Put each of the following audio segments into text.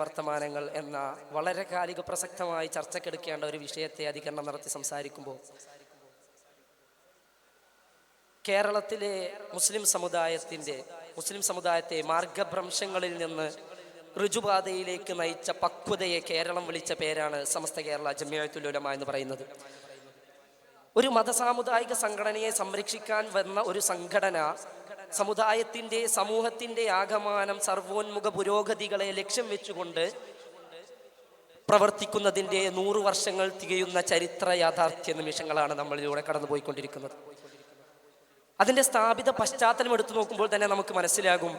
വർത്തമാനങ്ങൾ എന്ന വളരെ കാലിക പ്രസക്തമായി ചർച്ചക്കെടുക്കേണ്ട ഒരു വിഷയത്തെ അധികരണം നടത്തി സംസാരിക്കുമ്പോൾ കേരളത്തിലെ മുസ്ലിം സമുദായത്തെ മാർഗഭ്രംശങ്ങളിൽ നിന്ന് ഋജുപാതയിലേക്ക് നയിച്ച പക്വതയെ കേരളം വിളിച്ച പേരാണ് സമസ്ത കേരള ജംഇയ്യത്തുൽ ഉലമ എന്ന് പറയുന്നത്. ഒരു മതസാമുദായിക സംഘടനയെ സംരക്ഷിക്കാൻ വന്ന ഒരു സംഘടന സമൂഹത്തിന്റെ ആകമാനം സർവോന്മുഖ പുരോഗതികളെ ലക്ഷ്യം വെച്ചുകൊണ്ട് പ്രവർത്തിക്കുന്നതിൻ്റെ 100 വർഷങ്ങൾ തികയുന്ന ചരിത്ര യാഥാർത്ഥ്യ നിമിഷങ്ങളാണ് നമ്മളിലൂടെ കടന്നുപോയിക്കൊണ്ടിരിക്കുന്നത്. അതിൻ്റെ സ്ഥാപിത പശ്ചാത്തലം എടുത്തു നോക്കുമ്പോൾ തന്നെ നമുക്ക് മനസ്സിലാകും,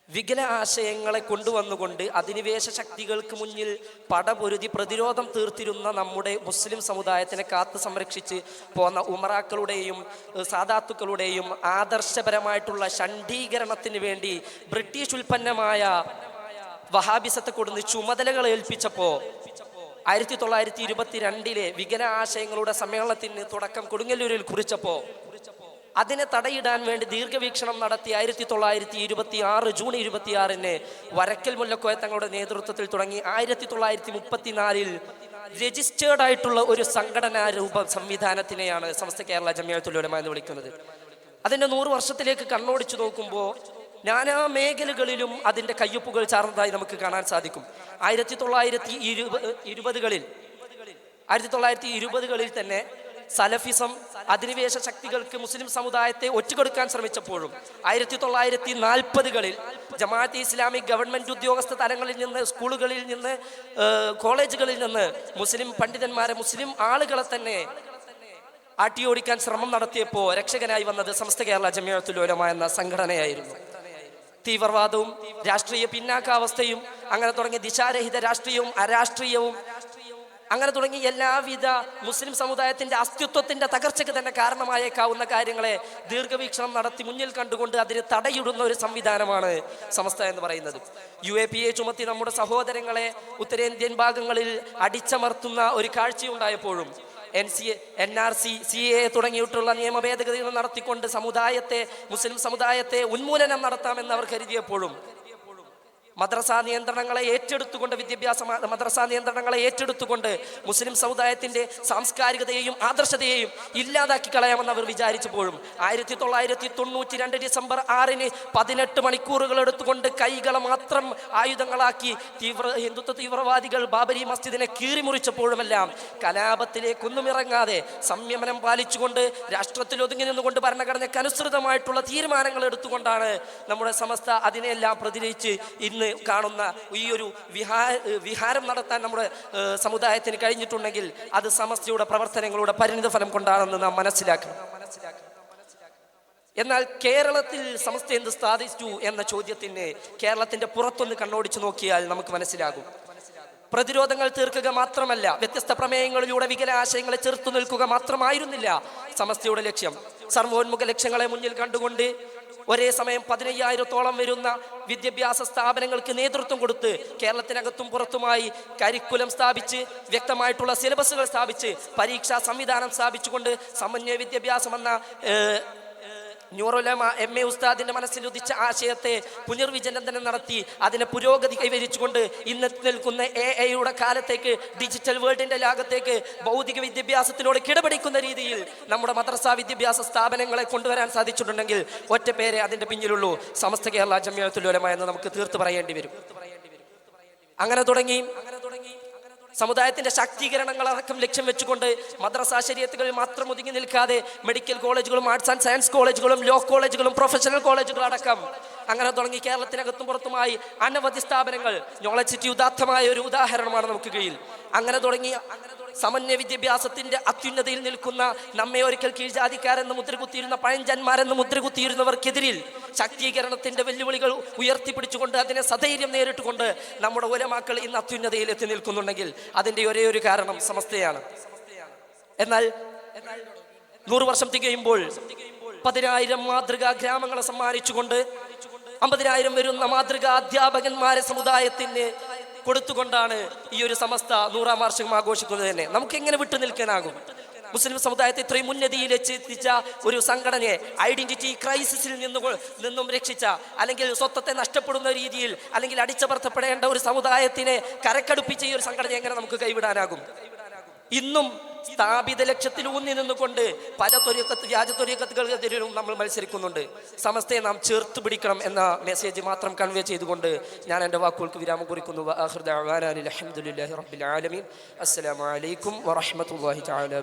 വികല ആശയങ്ങളെ കൊണ്ടുവന്നുകൊണ്ട് അധിനിവേശ ശക്തികൾക്ക് മുന്നിൽ പടപൊരുതി പ്രതിരോധം തീർത്തിരുന്ന നമ്മുടെ മുസ്ലിം സമുദായത്തിനെ കാത്തു സംരക്ഷിച്ച് പോന്ന ഉമറാക്കളുടെയും സാദാത്തുക്കളുടെയും ആദർശപരമായിട്ടുള്ള ഷണ്ഡീകരണത്തിന് വേണ്ടി ബ്രിട്ടീഷ് ഉൽപ്പന്നമായ വഹാബിസത്തെ കൊടുന്ന് ചുമതലകൾ ഏൽപ്പിച്ചപ്പോൾ 1922 വികല ആശയങ്ങളുടെ സമ്മേളനത്തിന് തുടക്കം കൊടുങ്ങല്ലൂരിൽ കുറിച്ചപ്പോൾ അതിനെ തടയിടാൻ വേണ്ടി ദീർഘവീക്ഷണം നടത്തി 1926 ജൂൺ 26 വരക്കൽ മുല്ലക്കോയ തങ്ങളുടെ നേതൃത്വത്തിൽ തുടങ്ങി 1934 രജിസ്റ്റേർഡ് ആയിട്ടുള്ള ഒരു സംഘടനാ സംവിധാനത്തിനെയാണ് സമസ്ത കേരള ജംഇയ്യത്തുൽ ഉലമ എന്ന് വിളിക്കുന്നത്. അതിൻ്റെ 100 വർഷത്തിലേക്ക് കണ്ണോടിച്ചു നോക്കുമ്പോൾ നാനാ മേഖലകളിലും അതിൻ്റെ കയ്യൊപ്പുകൾ ചാർന്നതായി നമുക്ക് കാണാൻ സാധിക്കും. 1920കളിൽ തന്നെ സലഫിസം അധിനിവേശ ശക്തികൾക്ക് മുസ്ലിം സമുദായത്തെ ഒറ്റുകൊടുക്കാൻ ശ്രമിച്ചപ്പോഴും 1940കളിൽ ജമാഅത്തെ ഇസ്ലാമി ഗവൺമെന്റ് ഉദ്യോഗസ്ഥ തലങ്ങളിൽ നിന്ന്, സ്കൂളുകളിൽ നിന്ന്, കോളേജുകളിൽ നിന്ന് മുസ്ലിം പണ്ഡിതന്മാരെ, മുസ്ലിം ആളുകളെ തന്നെ ആട്ടിയോടിക്കാൻ ശ്രമം നടത്തിയപ്പോൾ രക്ഷകനായി വന്നത് സമസ്ത കേരള ജംഇയ്യത്തുൽ ഉലമ എന്ന സംഘടനയായിരുന്നു. തീവ്രവാദവും രാഷ്ട്രീയ പിന്നാക്കാവസ്ഥയും അങ്ങനെ തുടങ്ങിയ ദിശാരഹിത രാഷ്ട്രീയവും അരാഷ്ട്രീയവും അങ്ങനെ തുടങ്ങി എല്ലാവിധ മുസ്ലിം സമുദായത്തിന്റെ അസ്തിത്വത്തിന്റെ തകർച്ചയ്ക്ക് തന്നെ കാരണമായേക്കാവുന്ന കാര്യങ്ങളെ ദീർഘവീക്ഷണം നടത്തി മുന്നിൽ കണ്ടുകൊണ്ട് അതിന് തടയിടുന്ന ഒരു സംവിധാനമാണ് സമസ്ത എന്ന് പറയുന്നത്. UAPA ചുമത്തി നമ്മുടെ സഹോദരങ്ങളെ ഉത്തരേന്ത്യൻ ഭാഗങ്ങളിൽ അടിച്ചമർത്തുന്ന ഒരു കാഴ്ചയുണ്ടായപ്പോഴും NRC, CAA തുടങ്ങിയിട്ടുള്ള നിയമ ഭേദഗതികൾ നടത്തിക്കൊണ്ട് മുസ്ലിം സമുദായത്തെ ഉന്മൂലനം നടത്താമെന്ന് അവർ കരുതിയപ്പോഴും മദ്രസാ നിയന്ത്രണങ്ങളെ ഏറ്റെടുത്തുകൊണ്ട് മുസ്ലിം സമുദായത്തിന്റെ സാംസ്കാരികതയെയും ആദർശതയെയും ഇല്ലാതാക്കി കളയാമെന്ന് അവർ വിചാരിച്ചപ്പോഴും 1992 ഡിസംബർ 6 18 മണിക്കൂറുകൾ എടുത്തുകൊണ്ട് കൈകളെ മാത്രം ആയുധങ്ങളാക്കി ഹിന്ദുത്വ തീവ്രവാദികൾ ബാബരി മസ്ജിദിനെ കീറിമുറിച്ചപ്പോഴുമെല്ലാം കലാപത്തിലേക്കൊന്നും ഇറങ്ങാതെ സംയമനം പാലിച്ചുകൊണ്ട് രാഷ്ട്രത്തിൽ ഒതുങ്ങി നിന്നുകൊണ്ട് ഭരണഘടനയ്ക്ക് അനുസൃതമായിട്ടുള്ള തീരുമാനങ്ങൾ എടുത്തുകൊണ്ടാണ് നമ്മുടെ സമസ്ത അതിനെല്ലാം പ്രതിരോധിച്ച് ഇന്ന് കാണുന്ന ഈ ഒരു വിഹാരം നടത്താൻ നമ്മുടെ സമുദായത്തിന് കഴിഞ്ഞിട്ടുണ്ടെങ്കിൽ അത് സമസ്തയുടെ പ്രവർത്തനങ്ങളുടെ പരിണിത ഫലം കൊണ്ടാണെന്ന് നാം മനസ്സിലാക്കണം. എന്നാൽ കേരളത്തിൽ സമസ്ത എന്ത് സാധിച്ചു എന്ന ചോദ്യത്തിന് കേരളത്തിന്റെ പുറത്തൊന്ന് കണ്ണോടിച്ചു നോക്കിയാൽ നമുക്ക് മനസ്സിലാകും. പ്രതിരോധങ്ങൾ തീർക്കുക മാത്രമല്ല, വ്യത്യസ്ത പ്രമേയങ്ങളിലൂടെ വികല ആശയങ്ങളെ ചെറുത്തു നിൽക്കുക മാത്രമായിരുന്നില്ല സമസ്തയുടെ ലക്ഷ്യം. സർവോന്മുഖ ലക്ഷ്യങ്ങളെ മുന്നിൽ കണ്ടുകൊണ്ട് ഒരേ സമയം 15,000-ഓളം വരുന്ന വിദ്യാഭ്യാസ സ്ഥാപനങ്ങൾക്ക് നേതൃത്വം കൊടുത്ത് കേരളത്തിനകത്തും പുറത്തുമായി കരിക്കുലം സ്ഥാപിച്ച്, വ്യക്തമായിട്ടുള്ള സിലബസുകൾ സ്ഥാപിച്ച്, പരീക്ഷാ സംവിധാനം സ്ഥാപിച്ചുകൊണ്ട് സമന്വയ വിദ്യാഭ്യാസം എന്ന ന്യൂറോലമ MA ഉസ്താദിന്റെ മനസ്സിൽ ഉദിച്ച ആശയത്തെ പുനർവിചിന്തനം നടത്തി അതിനെ പുരോഗതി കൈവരിച്ചുകൊണ്ട് ഇന്ന് നിൽക്കുന്ന AI കാലത്തേക്ക്, ഡിജിറ്റൽ വേൾഡിന്റെ ലോകത്തേക്ക് ഭൗതിക വിദ്യാഭ്യാസത്തിനോട് കിടപിടിക്കുന്ന രീതിയിൽ നമ്മുടെ മദ്രസാ വിദ്യാഭ്യാസ സ്ഥാപനങ്ങളെ കൊണ്ടുവരാൻ സാധിച്ചിട്ടുണ്ടെങ്കിൽ ഒറ്റ പേരെ അതിന്റെ പിന്നിലുള്ളൂ, സമസ്ത കേരള ജംഇയ്യത്തുൽ ഉലമ എന്ന് നമുക്ക് തീർത്ത് പറയേണ്ടി വരും. അങ്ങനെ തുടങ്ങി സമുദായത്തിന്റെ ശാക്തീകരണങ്ങൾ അടക്കം ലക്ഷ്യം വെച്ചുകൊണ്ട് മദ്രസാ ശരീഅത്തുകളിൽ മാത്രം ഒതുങ്ങി നിൽക്കാതെ മെഡിക്കൽ കോളേജുകളും, ആർട്സ് ആൻഡ് സയൻസ് കോളേജുകളും, ലോ കോളേജുകളും, പ്രൊഫഷണൽ കോളേജുകളും അടക്കം അങ്ങനെ തുടങ്ങി കേരളത്തിനകത്തും പുറത്തുമായി അനവധി സ്ഥാപനങ്ങൾ. നോളജ് സിറ്റി ഉദാത്തമായ ഒരു ഉദാഹരണമാണ് നമുക്ക് കീഴിൽ. അങ്ങനെ തുടങ്ങി സമന്വയ വിദ്യാഭ്യാസത്തിന്റെ അത്യുന്നതയിൽ നിൽക്കുന്ന, നമ്മെ ഒരിക്കൽ കീഴ്ജാതിക്കാരെന്ന് മുദ്രകുത്തിയിരുന്ന, പഴഞ്ചന്മാരെന്ന് മുദ്രകുത്തിയിരുന്നവർക്കെതിരിൽ ശാക്തീകരണത്തിന്റെ വെല്ലുവിളികൾ ഉയർത്തിപ്പിടിച്ചുകൊണ്ട് അതിനെ സധൈര്യം നേരിട്ടുകൊണ്ട് നമ്മുടെ ഉലമാക്കൾ ഇന്ന് അത്യുന്നതയിൽ എത്തി നിൽക്കുന്നുണ്ടെങ്കിൽ അതിന്റെ ഒരേ ഒരു കാരണം സമസ്തയാണ്. എന്നാൽ 100 വർഷം തികയുമ്പോൾ 10,000 മാതൃകാ ഗ്രാമങ്ങളെ സമ്മാനിച്ചുകൊണ്ട് 50,000 വരുന്ന മാതൃകാ അധ്യാപകന്മാരെ സമുദായത്തിന് കൊടുത്തുകൊണ്ടാണ് ഈ ഒരു സമസ്ത 100-ാം വാർഷികം ആഘോഷിക്കുന്നത് തന്നെ. നമുക്ക് എങ്ങനെ വിട്ടു നിൽക്കാനാകും? മുസ്ലിം സമുദായത്തെ ഇത്രയും ഉന്നതിയിൽ എത്തിച്ച ഒരു സംഘടനയെ ഐഡന്റിറ്റി ക്രൈസിസിൽ നിന്നും രക്ഷിച്ച, അല്ലെങ്കിൽ സ്വത്വത്തെ നഷ്ടപ്പെടുന്ന രീതിയിൽ അല്ലെങ്കിൽ അടിച്ചമർത്തപ്പെടേണ്ട ഒരു സമുദായത്തിനെ കരക്കടുപ്പിച്ച ഈ ഒരു സംഘടന എങ്ങനെ നമുക്ക് കൈവിടാനാകും? ഇന്നും സ്ഥാപിത ലക്ഷ്യത്തിൽ ഊന്നി നിന്നുകൊണ്ട് പല വ്യാജ ത്വരീഖത്തുകൾക്കെതിരും നമ്മൾ മത്സരിക്കുന്നുണ്ട്. സമസ്തയെ നാം ചേർത്ത് പിടിക്കണം എന്ന മെസ്സേജ് മാത്രം കൺവേ ചെയ്തുകൊണ്ട് ഞാൻ എൻ്റെ വാക്കുകൾക്ക് വിരാമം കുറിക്കുന്നു. അൽഹംദുലില്ലാഹി റബ്ബിൽ ആലമീൻ. അസ്സലാമു അലൈക്കും വറഹ്മത്തുള്ളാഹി തആല.